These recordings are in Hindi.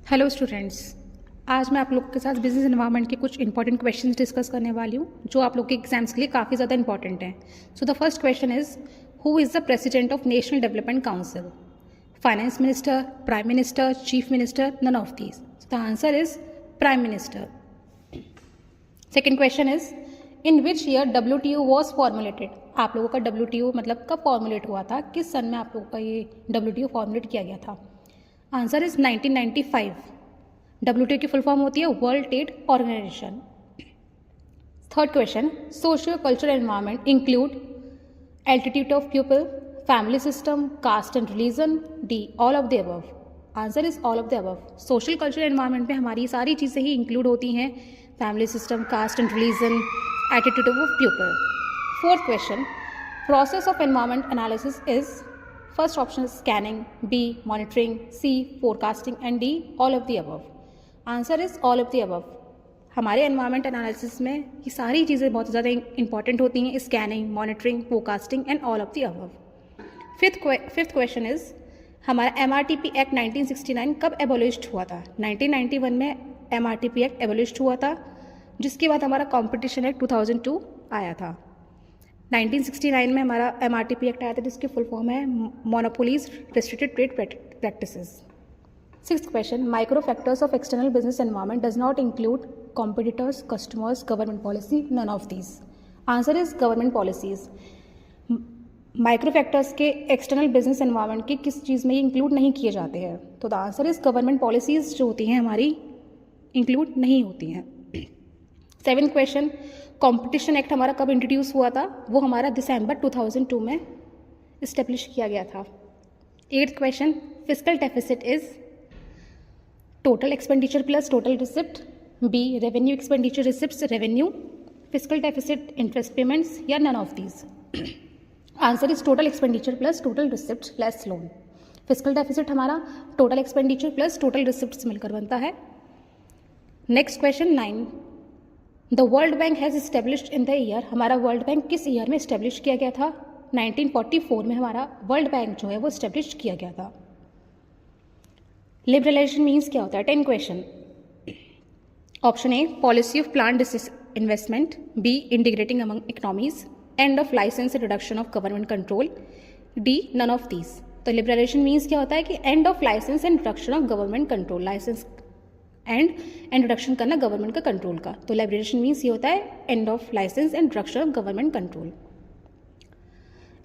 हेलो स्टूडेंट्स, आज मैं आप लोग के साथ बिजनेस एनवायरनमेंट के कुछ इंपॉर्टेंट क्वेश्चंस डिस्कस करने वाली हूँ जो आप लोग के एग्जाम्स के लिए काफ़ी ज़्यादा इंपॉर्टेंट हैं। So the first question is, who is the president of national development council? Finance minister, prime minister, chief minister, none of these. The answer is prime minister. Second question is, in which year WTO was formulated? आप लोगों का WTO मतलब कब फॉर्मुलेट हुआ था, किस सन में आप लोगों का ये WTO फॉर्मुलेट किया गया था? Answer is 1995। WTO की फुल फॉर्म होती है world trade organisation. Third question, socio cultural environment include attitude of people, family system, caste and religion, D all of the above. Answer is all of the above. Social cultural environment में हमारी सारी चीज़ें ही इंक्लूड होती हैं, family system, caste and religion, attitude of people. Fourth question, process of environment analysis is, first option is scanning, B monitoring, C forecasting and D all of the above. Answer is all of the above. हमारे एनवायरनमेंट एनालिसिस में ये सारी चीज़ें बहुत ज़्यादा इंपॉर्टेंट होती हैं, scanning, monitoring, forecasting and all of the above. Fifth question is, हमारा MRTP एक्ट 1969 कब एबोलिश्ड हुआ था? 1991 में MRTP एक्ट एबोलिश्ड हुआ था, जिसके बाद हमारा कॉम्पिटिशन एक्ट 2002 आया था। 1969 में हमारा MRTP एक्ट आया था, जिसकी फुल फॉर्म है monopolies restricted trade practices. Sixth question, micro factors of external business environment does not include competitors, customers, government policy, none of these. Answer is government policies. Micro factors के एक्सटर्नल बिजनेस एनवायरनमेंट के किस चीज़ में इंक्लूड नहीं किए जाते हैं, तो the answer is government policies जो होती हैं हमारी इंक्लूड नहीं होती हैं। सेवेंथ क्वेश्चन, कॉम्पिटिशन एक्ट हमारा कब इंट्रोड्यूस हुआ था? वो हमारा दिसंबर 2002 में इस्टेब्लिश किया गया था। Eighth question, fiscal deficit is total expenditure plus total receipt, B revenue expenditure receipt revenue, fiscal deficit interest payments, या none of these. Answer is total expenditure plus total receipt plus loan. Fiscal deficit हमारा total expenditure plus total receipt मिलकर बनता है। Next question 9, the World Bank has established in the year, हमारा वर्ल्ड बैंक किस ईयर में इस्टेब्लिश किया गया था? 1944 में हमारा वर्ल्ड बैंक जो है वो इस्टेब्लिश किया गया था। लिबरलाइजेशन मीन्स क्या होता है? 10 question. Option A, policy of plan investment, B integrating among economies, end of licence reduction of government control, D none of these. तो लिबरलाइजेशन मीन्स क्या होता है कि end of licence and reduction of government control, licence and reduction करना गवर्नमेंट का कंट्रोल का। तो लिबरलाइजेशन मीन्स ये होता है end of licence and reduction of government control.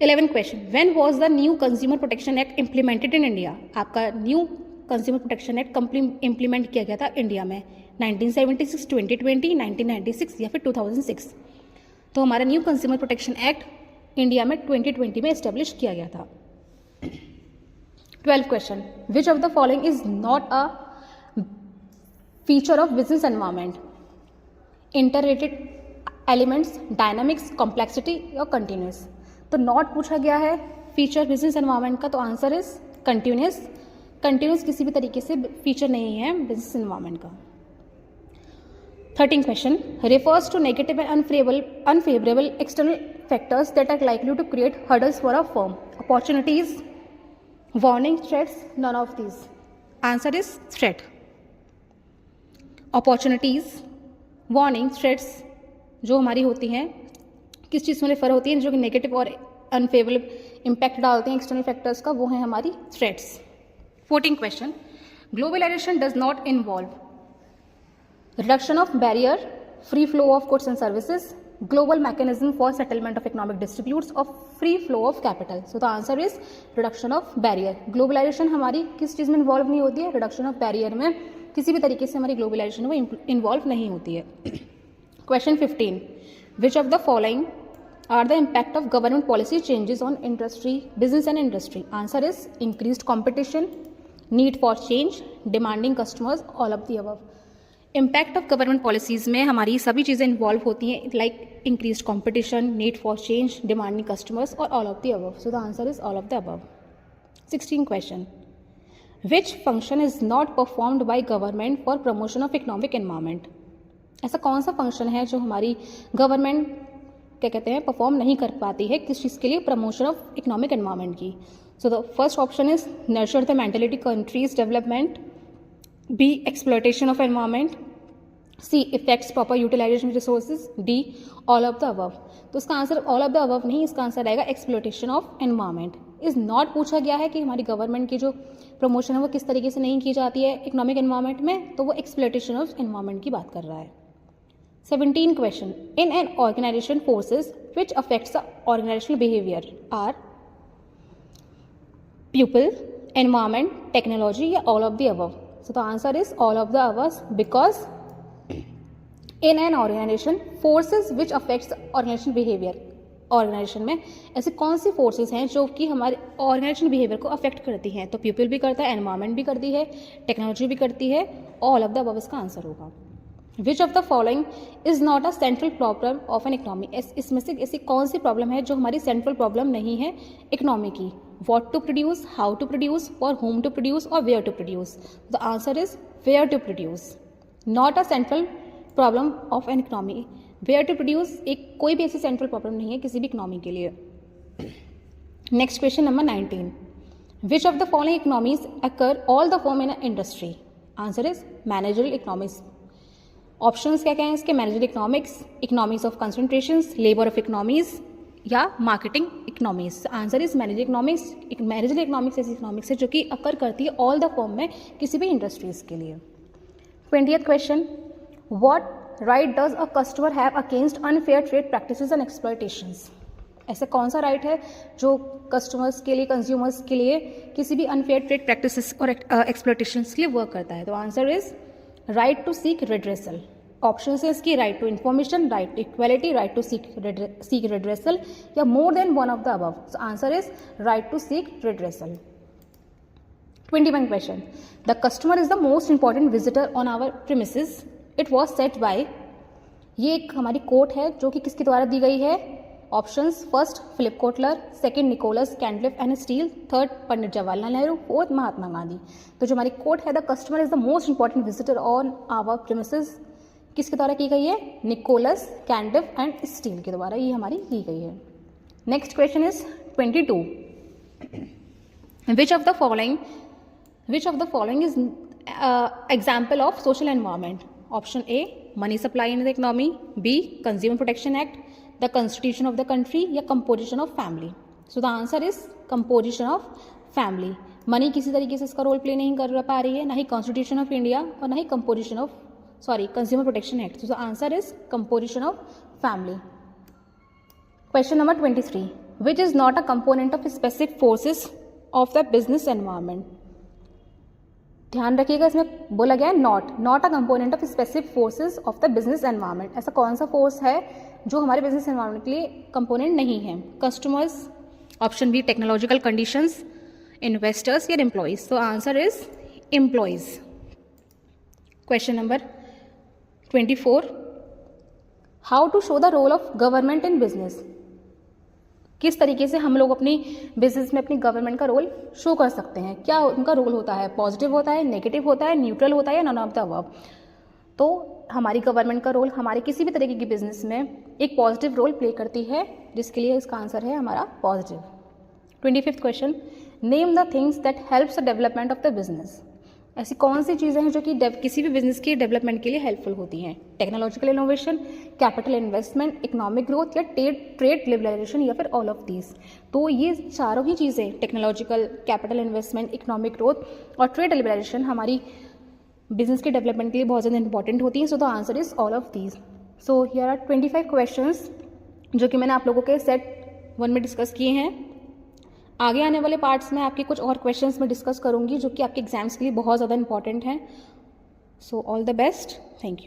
11 question, when was the new consumer protection act implemented in India? आपका new consumer protection act implement किया गया था इंडिया में 1976, 2020, 1996 या फिर 2006। तो हमारा new consumer protection act India में 2020 में एस्टेब्लिश किया गया था। 12 question, which of the following is not a feature of business environment? Interrelated elements, dynamics, complexity या कंटिन्यूस। तो नॉट पूछा गया है फीचर बिजनेस एनवायरनमेंट का, तो आंसर इज कंटिन्यूस। कंटिन्यूस किसी भी तरीके से फीचर नहीं है बिजनेस एनवायरनमेंट का। 13 question, refers to negative and unfavorable external factors that are likely to create hurdles for a firm. Opportunities, warning, threats, none of these. Answer is threat. Opportunities, warning, threats जो हमारी होती हैं किस चीज़ में रेफर होती हैं, जो कि नेगेटिव और अनफेवरेबल इम्पैक्ट डालते हैं एक्सटर्नल फैक्टर्स का, वो है हमारी threats. 14 question, globalisation does not involve reduction of barrier, free flow of goods and services, global mechanism for settlement of economic disputes, or free flow of capital. So the answer is reduction of barrier. Globalization हमारी किस चीज़ में इन्वॉल्व नहीं होती है? reduction of barrier में किसी भी तरीके से हमारी globalization में इन्वॉल्व नहीं होती है। Question 15, which of the following are the impact of government policy changes on industry, business and industry? Answer is increased competition, need for change, demanding customers, all of the above. Impact of government policies में हमारी सभी चीज़ें इन्वॉल्व होती हैं, like increase competition, need for change, demanding customers और all of the above. So the answer is all of the above. 16 question, which function is not performed by government for promotion of economic environment? ऐसा कौन सा फंक्शन है जो हमारी गवर्नमेंट क्या कहते हैं परफॉर्म नहीं कर पाती है किस चीज़ के लिए? प्रमोशन ऑफ इकोनॉमिक एनवायरनमेंट की। सो the first option is nurture the mentality countries development, B. Exploitation of environment. C. Effects proper utilization of resources. D. All of the above. तो इसका answer all of the above नहीं, इसका आंसर आएगा exploitation of environment. Is not पूछा गया है कि हमारी गवर्नमेंट की जो प्रमोशन है वो किस तरीके से नहीं की जाती है इकोनॉमिक एनवायरमेंट में, तो वो एक्सप्लोटेशन ऑफ एनवायरमेंट की बात कर रहा है. 17 question. In an organisation forces which affects the organisational behaviour are people, environment, technology या all of the above. So the answer is all of the above because in an organisation forces which affects organisation behaviour. Organisation में ऐसे कौन सी फोर्सेज हैं जो कि हमारे ऑर्गेनाइजेशन बिहेवियर को अफेक्ट करती हैं, तो पीपल भी करता है, एनवायरमेंट भी करती है, टेक्नोलॉजी भी करती है, ऑल ऑफ द अबव इसका आंसर होगा. विच of the following is not a central problem of an economy. इसमें से ऐसी कौन सी प्रॉब्लम है जो हमारी सेंट्रल प्रॉब्लम नहीं है इकोनॉमी की. What to produce, how to produce, for whom to produce और where to produce. The answer is where to produce, not a central problem of an economy. Where to produce एक कोई भी ऐसी सेंट्रल प्रॉब्लम नहीं है किसी भी इकोनॉमी के लिए. Next question number 19. Which of the following economies occur all the form in a industry. Answer is managerial economics. Options क्या क्या हैं इसके? Managerial economics, economics of concentrations, labour of economies या marketing economics. Answer is managerial economics. Managerial economics ऐसी इकोनॉमिक्स है जो कि अकर करती है ऑल द फॉर्म में किसी भी इंडस्ट्रीज के लिए. 20th question. What right does a customer have against unfair trade practices and exploitations? ऐसा कौन सा राइट है जो कस्टमर्स के लिए, कंज्यूमर्स के लिए किसी भी अनफेयर ट्रेड प्रैक्टिसेस और एक्सप्लॉयटेशंस के लिए वर्क करता है? तो answer is right to seek redressal. Option है इसकी right to information, right to equality, right to seek redressal या more than one of the above. So answer is right to seek redressal. 21 question. The customer is the most important visitor on our premises. It was set by. ये एक हमारी कोट है जो कि किसके द्वारा दी गई है? Options. First Philip Kotler, second Nicholas Candliff and Steel, third Pandit Jawaharlal Nehru, fourth Mahatma Gandhi. तो जो हमारी कोट है the customer is the most important visitor on our premises, किसके द्वारा की गई है? निकोलस, कैंडलिफ एंड स्टील के द्वारा ये हमारी की गई है. Next question is 22. Which of the following is example of social environment. Option A money supply in the economy, B consumer protection act, the constitution of the country या composition of family. So the answer is composition of family. Money किसी तरीके से इसका रोल प्ले नहीं कर पा रही है, ना ही कॉन्स्टिट्यूशन ऑफ इंडिया और ना ही consumer protection act. So the answer is composition of family. Question number 23. Which is not a component of specific forces of the business environment. ध्यान रखिएगा इसमें बोला गया है not a component of specific forces of the business environment. ऐसा कौन सा फोर्स है जो हमारे बिजनेस एनवायरमेंट के लिए कंपोनेंट नहीं है? Customers, option B technological conditions, investors या एम्प्लॉयज. तो answer is employees. Question number 24. How to show the role of government in business. किस तरीके से हम लोग अपनी बिजनेस में अपनी गवर्नमेंट का रोल शो कर सकते हैं? क्या उनका रोल होता है? पॉजिटिव होता है, नेगेटिव होता है, न्यूट्रल होता है या नन ऑफ द अबव. तो हमारी गवर्नमेंट का रोल हमारे किसी भी तरीके की बिजनेस में एक पॉजिटिव रोल प्ले करती है, जिसके लिए इसका आंसर है हमारा positive. 25th question. Name the things that helps the development of the business. ऐसी कौन सी चीज़ें हैं जो कि किसी भी बिजनेस के डेवलपमेंट के लिए हेल्पफुल होती हैं? Technological innovation, capital investment, economic growth या ट्रेड लिबरलाइजेशन या फिर ऑल ऑफ दीज. तो ये चारों ही चीज़ें technological, capital investment, economic growth और ट्रेड लिबरलाइजेशन हमारी बिजनेस के डेवलपमेंट के लिए बहुत ज़्यादा इंपॉर्टेंट होती हैं. So the answer is all of these. So here are 25 questions जो कि मैंने आप लोगों के सेट 1 में डिस्कस किए हैं. आगे आने वाले पार्ट्स में आपके कुछ और क्वेश्चंस में डिस्कस करूंगी जो कि आपके एग्जाम्स के लिए बहुत ज़्यादा इंपॉर्टेंट हैं. So all the best. Thank you.